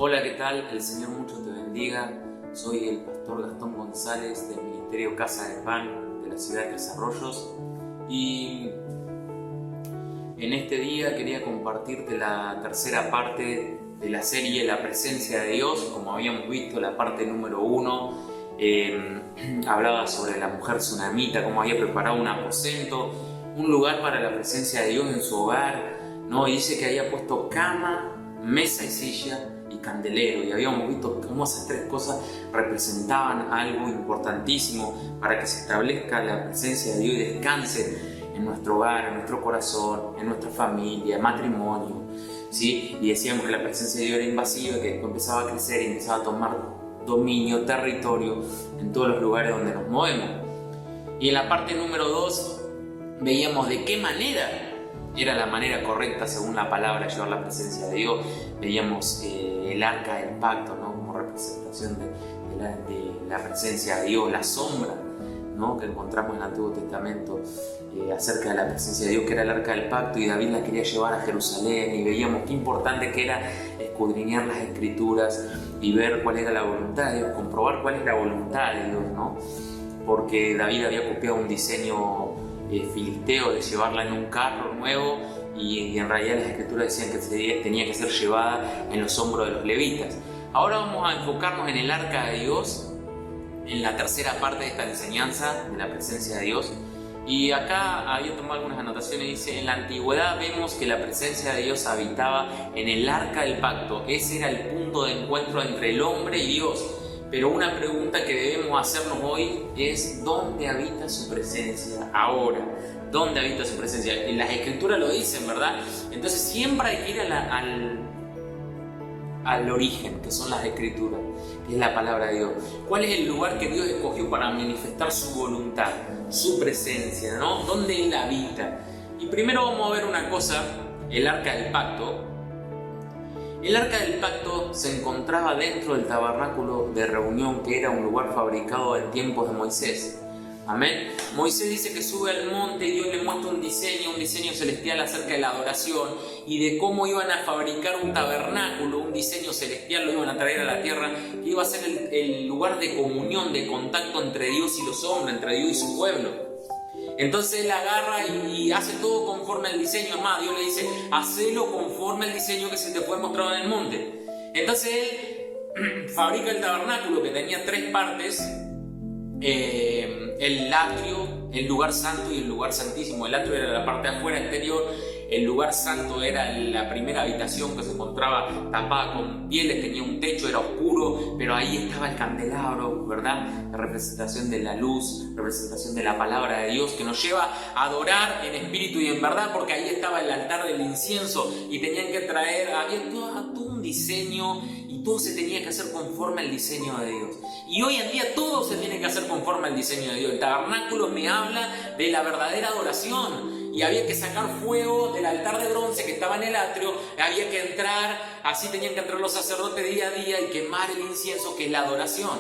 Hola, ¿qué tal? El Señor mucho te bendiga. Soy el pastor Gastón González del Ministerio Casa de Pan de la ciudad de Tres Arroyos, y en este día quería compartirte la tercera parte de la serie La Presencia de Dios. Como habíamos visto, la parte número 1 hablaba sobre la mujer tsunamita, cómo había preparado un aposento, un lugar para la presencia de Dios en su hogar, ¿no? Y dice que había puesto cama, mesa y silla y candelero, y habíamos visto cómo esas tres cosas representaban algo importantísimo para que se establezca la presencia de Dios y descanse en nuestro hogar, en nuestro corazón, en nuestra familia, matrimonio, ¿sí? Y decíamos que la presencia de Dios era invasiva, que después empezaba a crecer y empezaba a tomar dominio, territorio en todos los lugares donde nos movemos. Y en la parte número 2 veíamos de qué manera era la manera correcta, según la palabra, de llevar la presencia de Dios. Veíamos el arca del pacto, ¿no? Como representación de la presencia de Dios, la sombra, ¿no? Que encontramos en el Antiguo Testamento acerca de la presencia de Dios, que era el arca del pacto, y David la quería llevar a Jerusalén. Y veíamos qué importante que era escudriñar las Escrituras y ver cuál era la voluntad de Dios, comprobar cuál es la voluntad de Dios, ¿no? Porque David había copiado un diseño filisteo de llevarla en un carro nuevo, y en realidad las Escrituras decían que tenía que ser llevada en los hombros de los levitas. Ahora vamos a enfocarnos en el arca de Dios, en la tercera parte de esta enseñanza de la presencia de Dios. Y acá había tomado algunas anotaciones. Dice: en la antigüedad vemos que la presencia de Dios habitaba en el arca del pacto. Ese era el punto de encuentro entre el hombre y Dios. Pero una pregunta que debemos hacernos hoy es: ¿dónde habita su presencia ahora? ¿Dónde habita su presencia? En las Escrituras lo dicen, ¿verdad? Entonces siempre hay que ir al origen, que son las Escrituras, que es la palabra de Dios. ¿Cuál es el lugar que Dios escogió para manifestar su voluntad, su presencia, ¿no? ¿Dónde Él habita? Y primero vamos a ver una cosa: el arca del pacto. El arca del pacto se encontraba dentro del tabernáculo de reunión, que era un lugar fabricado en tiempos de Moisés. Amén. Moisés dice que sube al monte y Dios le muestra un diseño celestial acerca de la adoración y de cómo iban a fabricar un tabernáculo, un diseño celestial, lo iban a traer a la tierra, que iba a ser el lugar de comunión, de contacto entre Dios y los hombres, entre Dios y su pueblo. Entonces él agarra y hace todo conforme al diseño. Además, Dios le dice: hacelo conforme al diseño que se te fue mostrado en el monte. Entonces él fabrica el tabernáculo, que tenía 3 partes: el atrio, el lugar santo y el lugar santísimo. El atrio era la parte de afuera, exterior. El lugar santo era la primera habitación, que se encontraba tapada con pieles, tenía un techo, era oscuro, pero ahí estaba el candelabro, ¿verdad? La representación de la luz, representación de la palabra de Dios, que nos lleva a adorar en espíritu y en verdad, porque ahí estaba el altar del incienso y tenían que traer, había todo un diseño, y todo se tenía que hacer conforme al diseño de Dios. Y hoy en día todo se tiene que hacer conforme al diseño de Dios. El tabernáculo me habla de la verdadera adoración. Y había que sacar fuego del altar de bronce que estaba en el atrio, había que entrar, así tenían que entrar los sacerdotes día a día y quemar el incienso, que es la adoración.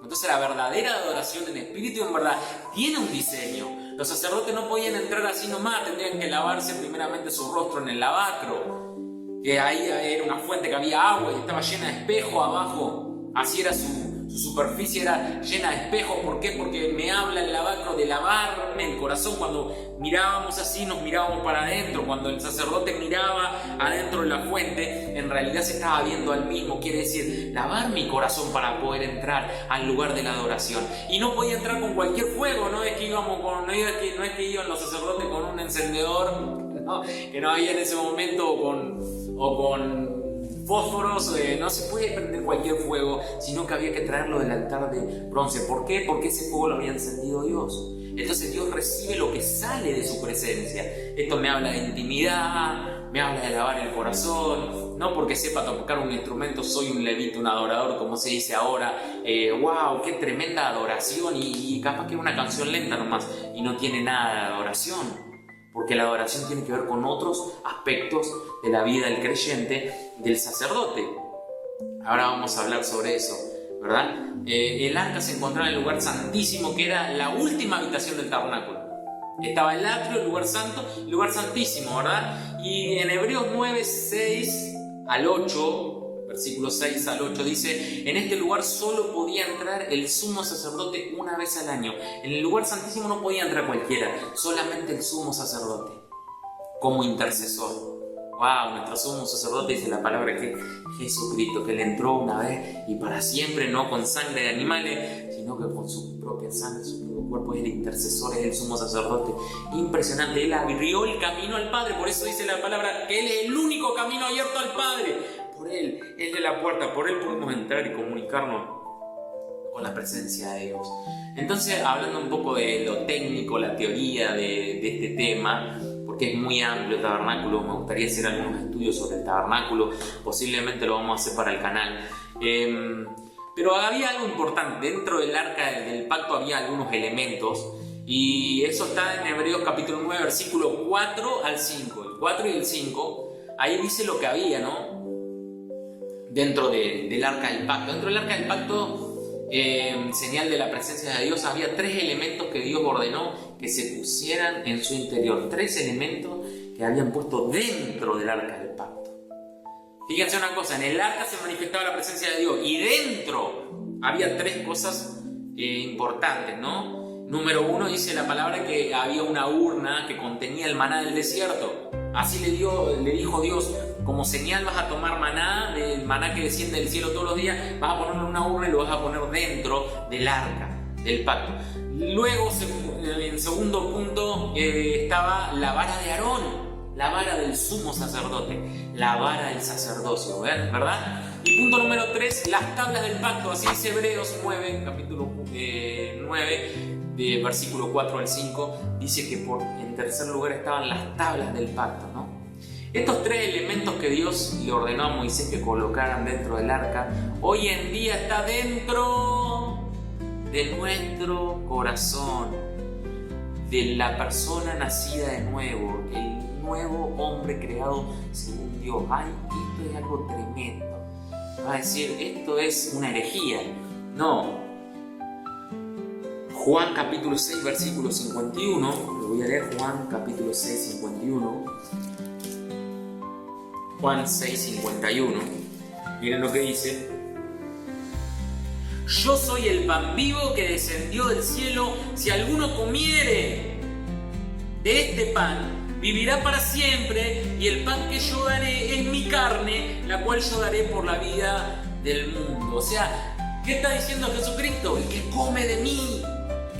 Entonces la verdadera adoración en espíritu y en verdad tiene un diseño. Los sacerdotes no podían entrar así nomás, tendrían que lavarse primeramente su rostro en el lavacro, que ahí era una fuente que había agua y estaba llena de espejos abajo. Así era su superficie, era llena de espejos. ¿Por qué? Porque me habla el lavacro de lavarme el corazón. Cuando mirábamos así, nos mirábamos para adentro. Cuando el sacerdote miraba adentro de la fuente, en realidad se estaba viendo al mismo. Quiere decir, lavar mi corazón para poder entrar al lugar de la adoración. Y no podía entrar con cualquier fuego. No es que iban los sacerdotes con un encendedor, ¿no? Que no había en ese momento, o con fósforos. No se puede prender cualquier fuego, sino que había que traerlo del altar de bronce. ¿Por qué? Porque ese fuego lo había encendido Dios. Entonces Dios recibe lo que sale de su presencia. Esto me habla de intimidad, me habla de lavar el corazón. No porque sepa tocar un instrumento soy un levita, un adorador, como se dice ahora. ¡Wow! ¡Qué tremenda adoración! Y capaz que una canción lenta nomás y no tiene nada de adoración. Porque la adoración tiene que ver con otros aspectos de la vida del creyente, del sacerdote. Ahora vamos a hablar sobre eso, ¿verdad? El arca se encontraba en el lugar santísimo, que era la última habitación del tabernáculo. Estaba el atrio, el lugar santo, el lugar santísimo, ¿verdad? Y en Hebreos 9, 6 al 8, versículos 6 al 8 dice: en este lugar solo podía entrar el sumo sacerdote una vez al año. En el lugar santísimo no podía entrar cualquiera, solamente el sumo sacerdote, como intercesor. Wow, nuestro sumo sacerdote, dice la palabra, que Jesucristo, que Él entró una vez y para siempre, no con sangre de animales, sino que con su propia sangre, su propio cuerpo. Es el intercesor, es el sumo sacerdote. Impresionante, Él abrió el camino al Padre. Por eso dice la palabra que Él es el único camino abierto al Padre. Por Él es la puerta, por Él podemos entrar y comunicarnos con la presencia de Dios. Entonces, hablando un poco de lo técnico, la teoría de este tema, porque es muy amplio el tabernáculo, me gustaría hacer algunos estudios sobre el tabernáculo, posiblemente lo vamos a hacer para el canal. Pero había algo importante, dentro del arca del pacto había algunos elementos, y eso está en Hebreos capítulo 9, versículo 4 al 5. El 4 y el 5, ahí dice lo que había, ¿no? Dentro del arca del pacto. Dentro del arca del pacto, señal de la presencia de Dios, había 3 elementos que Dios ordenó que se pusieran en su interior. 3 elementos que habían puesto dentro del arca del pacto. Fíjense una cosa, en el arca se manifestaba la presencia de Dios y dentro había 3 cosas importantes, ¿no? Número 1, dice la palabra que había una urna que contenía el maná del desierto. Así le dijo Dios: como señal vas a tomar maná, del maná que desciende del cielo todos los días, vas a ponerlo en una urna y lo vas a poner dentro del arca del pacto. Luego, en segundo punto, estaba la vara de Aarón, la vara del sumo sacerdote, la vara del sacerdocio, ¿verdad? Y punto número 3, las tablas del pacto. Así dice Hebreos 9, capítulo 9, de versículo 4 al 5, dice que en tercer lugar estaban las tablas del pacto, ¿no? Estos 3 elementos que Dios le ordenó a Moisés que colocaran dentro del arca, hoy en día está dentro de nuestro corazón, de la persona nacida de nuevo, el nuevo hombre creado según Dios. Ay, esto es algo tremendo. Va a decir, esto es una herejía. No. Juan capítulo 6, versículo 51, lo voy a leer. Juan capítulo 6, 51. Juan 6, 51. Miren lo que dice: yo soy el pan vivo que descendió del cielo. Si alguno comiere de este pan, vivirá para siempre. Y el pan que yo daré es mi carne, la cual yo daré por la vida del mundo. O sea, ¿qué está diciendo Jesucristo? El que come de mí,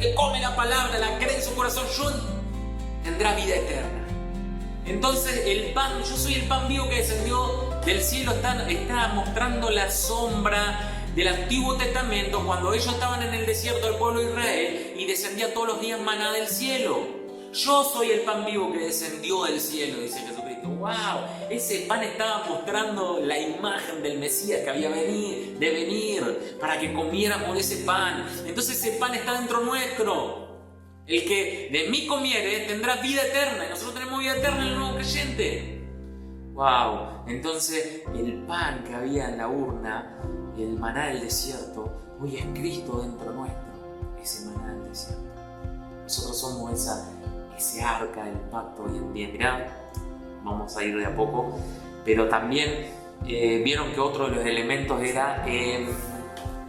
que come la palabra, la cree en su corazón, tendrá vida eterna. Entonces el pan, yo soy el pan vivo que descendió del cielo, está mostrando la sombra del Antiguo Testamento, cuando ellos estaban en el desierto del pueblo de Israel y descendía todos los días maná del cielo. Yo soy el pan vivo que descendió del cielo, dice Jesucristo. ¡Wow! Ese pan estaba mostrando la imagen del Mesías que había de venir, para que comiéramos ese pan. Entonces ese pan está dentro nuestro. El que de mí comiere tendrá vida eterna, y nosotros tenemos vida eterna en el nuevo creyente. ¡Wow! Entonces el pan que había en la urna, el maná del desierto, hoy es Cristo dentro nuestro, ese maná del desierto. Nosotros somos ese arca del pacto hoy en día. Mirá, vamos a ir de a poco, pero también vieron que otro de los elementos era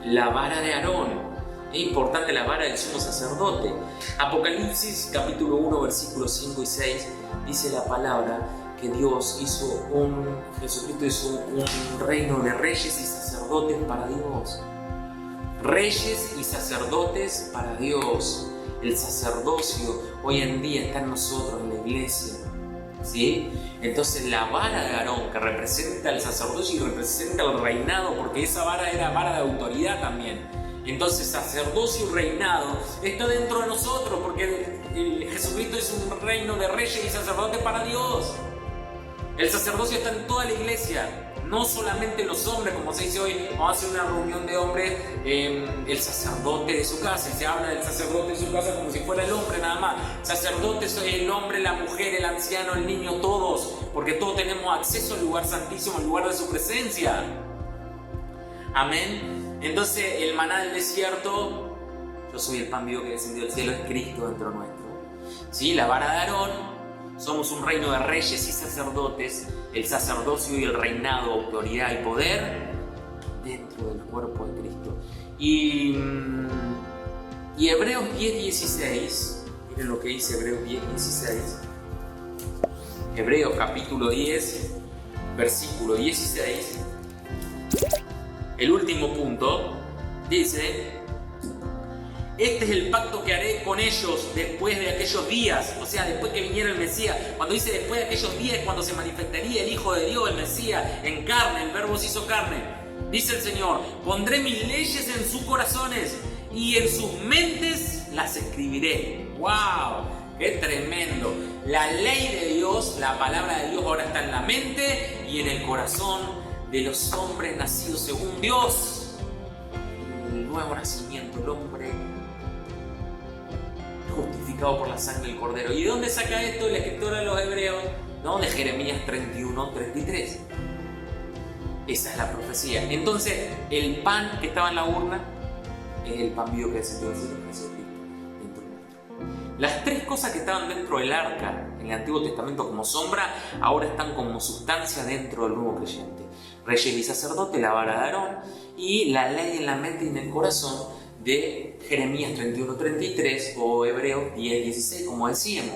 la vara de Aarón. Es importante la vara del sumo sacerdote. Apocalipsis capítulo 1, versículos 5 y 6 dice la palabra que Jesucristo hizo un reino de reyes y sacerdotes para Dios. Reyes y sacerdotes para Dios. El sacerdocio hoy en día está en nosotros, en la iglesia, ¿sí? Entonces la vara de Aarón, que representa el sacerdocio y representa el reinado, porque esa vara era vara de autoridad también. Entonces sacerdocio y reinado está dentro de nosotros, porque Jesucristo es un reino de reyes y sacerdotes para Dios. El sacerdocio está en toda la iglesia, no solamente los hombres, como se dice hoy, vamos a hacer una reunión de hombres, el sacerdote de su casa, y se habla del sacerdote de su casa como si fuera el hombre nada más. Sacerdote es el hombre, la mujer, el anciano, el niño, todos, porque todos tenemos acceso al lugar santísimo, al lugar de su presencia. Amén. Entonces el maná del desierto, yo soy el pan vivo que descendió del cielo, es Cristo dentro nuestro. ¿Sí? La vara de Aarón Somos un reino de reyes y sacerdotes, el sacerdocio y el reinado, autoridad y poder dentro del cuerpo de Cristo. Y Hebreos 10:16, miren lo que dice Hebreos 10:16. Hebreos capítulo 10, versículo 16. El último punto dice: este es el pacto que haré con ellos después de aquellos días, o sea, después que viniera el Mesías. Cuando dice después de aquellos días, cuando se manifestaría el Hijo de Dios, el Mesías, en carne, el Verbo se hizo carne. Dice el Señor: pondré mis leyes en sus corazones y en sus mentes las escribiré. ¡Wow! ¡Qué tremendo! La ley de Dios, la palabra de Dios ahora está en la mente y en el corazón de los hombres nacidos según Dios. El nuevo nacimiento, el hombre justificado por la sangre del Cordero. ¿Y de dónde saca esto el escritor de los Hebreos? No, de Jeremías 31:33. Esa es la profecía. Entonces, el pan que estaba en la urna es el pan vivo que descendió del cielo, Jesucristo, dentro nuestro. Las tres cosas que estaban dentro del arca en el Antiguo Testamento como sombra, ahora están como sustancia dentro del nuevo creyente. Reyes y sacerdote, la vara de Aarón, y la ley en la mente y en el corazón de Jeremías 31:33 o Hebreos 10:16, como decíamos.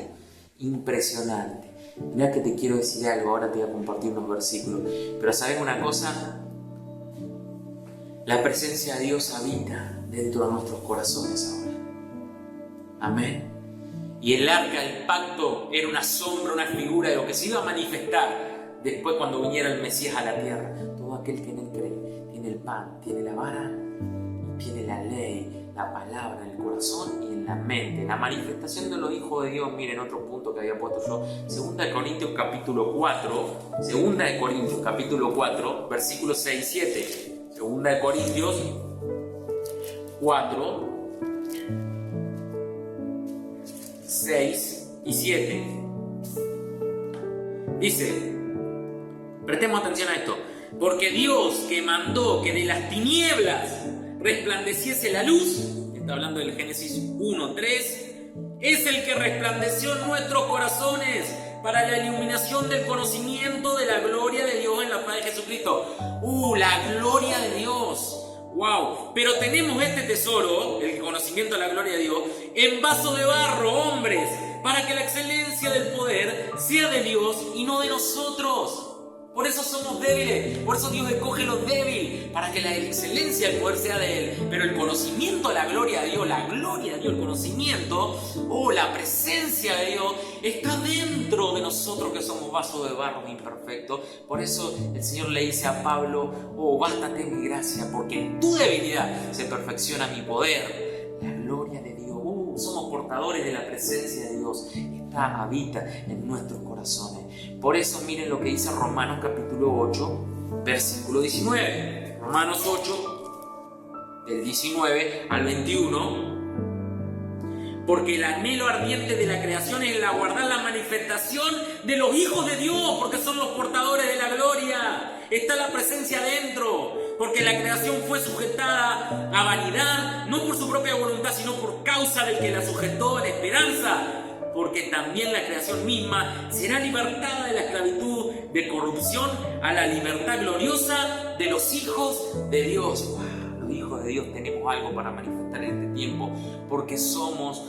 Impresionante. Mirá que te quiero decir algo, ahora te voy a compartir unos versículos. Pero ¿sabes una cosa? La presencia de Dios habita dentro de nuestros corazones ahora. Amén. Y el arca del pacto era una sombra, una figura de lo que se iba a manifestar después cuando viniera el Mesías a la tierra. Todo aquel que en él cree tiene el pan, tiene la vara, tiene la ley, la palabra en el corazón y en la mente. La manifestación de los hijos de Dios, miren otro punto que había puesto yo. 2 Corintios capítulo 4, 2 Corintios capítulo 4, versículos 6 y 7. 2 Corintios 4, 6 y 7. Dice, prestemos atención a esto: porque Dios, que mandó que de las tinieblas resplandeciese la luz, está hablando del Génesis 1:3, es el que resplandeció en nuestros corazones para la iluminación del conocimiento de la gloria de Dios en la faz de Jesucristo. La gloria de Dios. ¡Wow! Pero tenemos este tesoro, el conocimiento de la gloria de Dios, en vaso de barro, hombres, para que la excelencia del poder sea de Dios y no de nosotros. Por eso somos débiles, por eso Dios escoge lo débil, para que la excelencia del poder sea de Él. Pero el conocimiento de la gloria de Dios, el conocimiento, la presencia de Dios, está dentro de nosotros que somos vasos de barro imperfectos. Por eso el Señor le dice a Pablo: bástate mi gracia, porque en tu debilidad se perfecciona mi poder. La gloria de Dios, somos portadores de la presencia de Dios, habita en nuestros corazones. Por eso miren lo que dice Romanos capítulo 8, versículo 19. Romanos 8, del 19 al 21. Porque el anhelo ardiente de la creación es el aguardar la manifestación de los hijos de Dios, porque son los portadores de la gloria. Está la presencia dentro, porque la creación fue sujetada a vanidad, no por su propia voluntad, sino por causa del que la sujetó en esperanza. Porque también la creación misma será libertada de la esclavitud de corrupción a la libertad gloriosa de los hijos de Dios. Los hijos de Dios tenemos algo para manifestar en este tiempo, porque somos,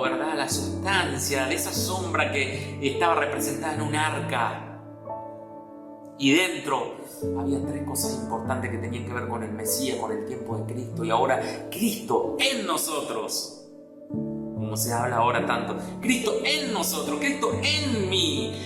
¿verdad?, la sustancia de esa sombra que estaba representada en un arca. Y dentro había tres cosas importantes que tenían que ver con el Mesías, con el tiempo de Cristo, y ahora Cristo en nosotros. Como se habla ahora tanto, Cristo en nosotros, Cristo en mí.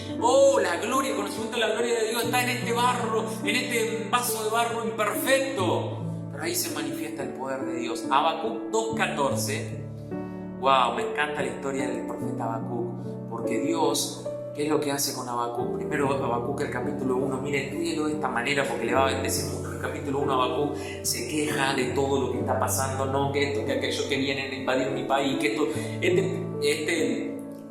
La gloria, el conocimiento de la gloria de Dios está en este barro, en este vaso de barro imperfecto. Pero ahí se manifiesta el poder de Dios. Habacuc 2:14. Wow, me encanta la historia del profeta Habacuc, porque Dios, ¿qué es lo que hace con Habacuc? Primero Habacuc, el capítulo 1, miren, estudielo de esta manera porque le va a bendecir mucho. El capítulo 1, Habacuc se queja de todo lo que está pasando, no, que esto, que aquello, que vienen a invadir mi país, que esto,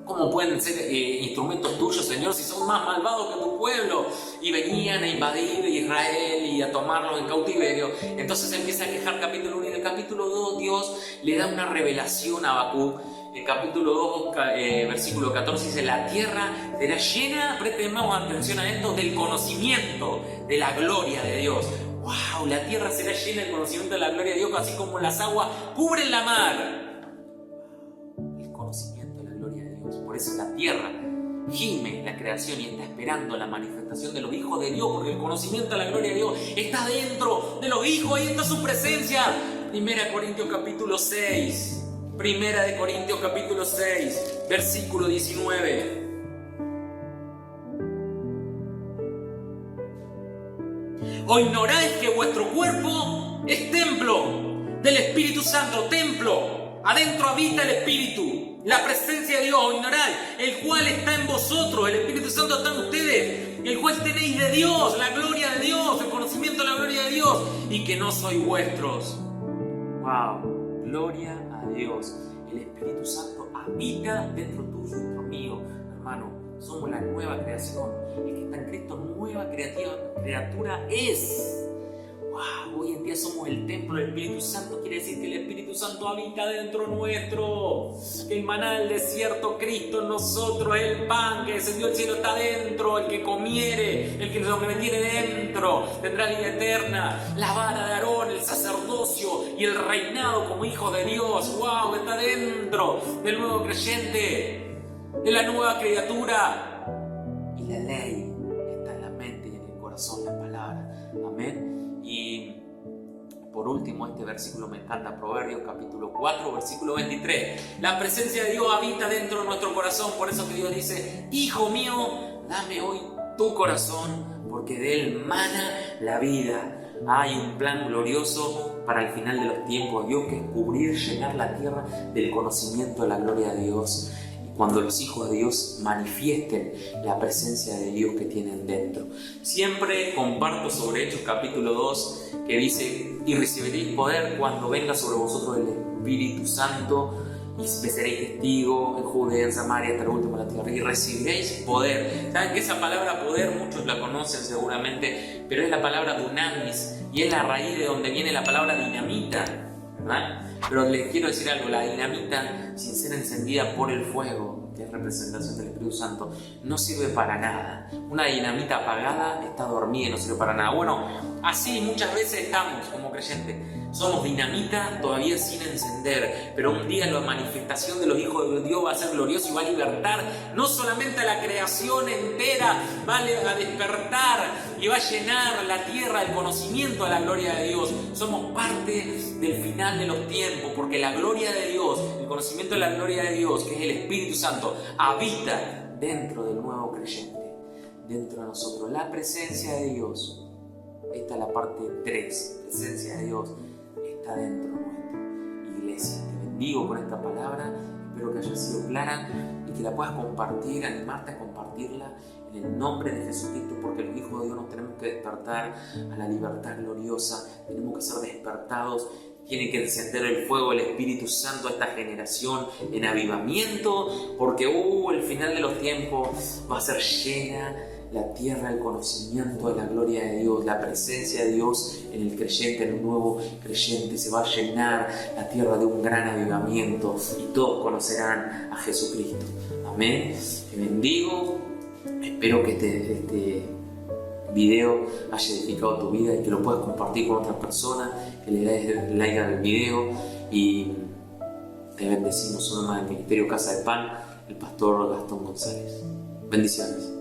¿cómo pueden ser instrumentos tuyos, Señor, si son más malvados que tu pueblo? Y venían a invadir Israel y a tomarlo en cautiverio. Entonces empieza a quejar capítulo 1, y en el capítulo 2 Dios le da una revelación a Habacuc el capítulo 2, versículo 14 dice: la tierra será llena, prestemos atención a esto, del conocimiento de la gloria de Dios. ¡Wow! La tierra será llena del conocimiento de la gloria de Dios, así como las aguas cubren la mar. El conocimiento de la gloria de Dios. Por eso la tierra gime la creación y está esperando la manifestación de los hijos de Dios, porque el conocimiento de la gloria de Dios está dentro de los hijos, ahí está su presencia. Primera de Corintios capítulo 6, Primera de Corintios capítulo 6, versículo 19. ¿O ignoráis que vuestro cuerpo es templo del Espíritu Santo? Templo, adentro habita el Espíritu, la presencia de Dios. ¿O ignoráis? El cual está en vosotros, el Espíritu Santo está en ustedes, el cual tenéis de Dios, la gloria de Dios, el conocimiento de la gloria de Dios, y que no sois vuestros. ¡Wow! Gloria a Dios. El Espíritu Santo habita dentro tuyo y dentro mío, hermano. Somos la nueva creación. El que está en Cristo, nueva criatura es. ¡Wow! Hoy en día somos el templo del Espíritu Santo. Quiere decir que el Espíritu Santo habita dentro nuestro. El maná del desierto, Cristo en nosotros, el pan que descendió del cielo está dentro. El que comiere, el que lo metiere dentro, tendrá vida eterna. La vara de Aarón, el sacerdocio y el reinado como hijo de Dios. ¡Wow! Está dentro del nuevo creyente, de la nueva criatura. Y la ley está en la mente y en el corazón, la palabra. Amén. Y por último, este versículo me encanta, Proverbios capítulo 4, versículo 23. La presencia de Dios habita dentro de nuestro corazón. Por eso que Dios dice: hijo mío, dame hoy tu corazón, porque de él mana la vida. Hay un plan glorioso para el final de los tiempos, Dios, que es cubrir, llenar la tierra del conocimiento de la gloria de Dios. Cuando los hijos de Dios manifiesten la presencia de Dios que tienen dentro. Siempre comparto sobre Hechos capítulo 2, que dice: y recibiréis poder cuando venga sobre vosotros el Espíritu Santo, y me seréis testigos en Judea, en Samaria, hasta el último de la tierra. Y recibiréis poder. ¿Saben que esa palabra poder muchos la conocen seguramente? Pero es la palabra dunamis, y es la raíz de donde viene la palabra dinamita, ¿verdad? Pero les quiero decir algo: la dinamita, sin ser encendida por el fuego, que es representación del Espíritu Santo, no sirve para nada. Una dinamita apagada está dormida y no sirve para nada. Bueno, así muchas veces estamos como creyentes. Somos dinamita todavía sin encender, pero un día la manifestación de los hijos de Dios va a ser gloriosa y va a libertar no solamente a la creación entera, va a despertar y va a llenar la tierra del conocimiento de la gloria de Dios. Somos parte del final de los tiempos, porque la gloria de Dios, el conocimiento de la gloria de Dios, que es el Espíritu Santo, habita dentro del nuevo creyente, dentro de nosotros. La presencia de Dios, esta es la parte 3, presencia de Dios está dentro nuestro. Iglesia, te bendigo con esta palabra, espero que haya sido clara y que la puedas compartir, animarte a compartirla en el nombre de Jesucristo, porque los hijos de Dios nos tenemos que despertar a la libertad gloriosa, tenemos que ser despertados. Tiene que encender el fuego del Espíritu Santo a esta generación en avivamiento, porque el final de los tiempos va a ser llena la tierra del conocimiento de la gloria de Dios, la presencia de Dios en el creyente, en el nuevo creyente. Se va a llenar la tierra de un gran avivamiento y todos conocerán a Jesucristo. Amén. Te bendigo. Espero que este video haya edificado tu vida y que lo puedas compartir con otras personas, que le des like al video, y te bendecimos. Una más del Ministerio Casa de Pan, el pastor Gastón González. Bendiciones.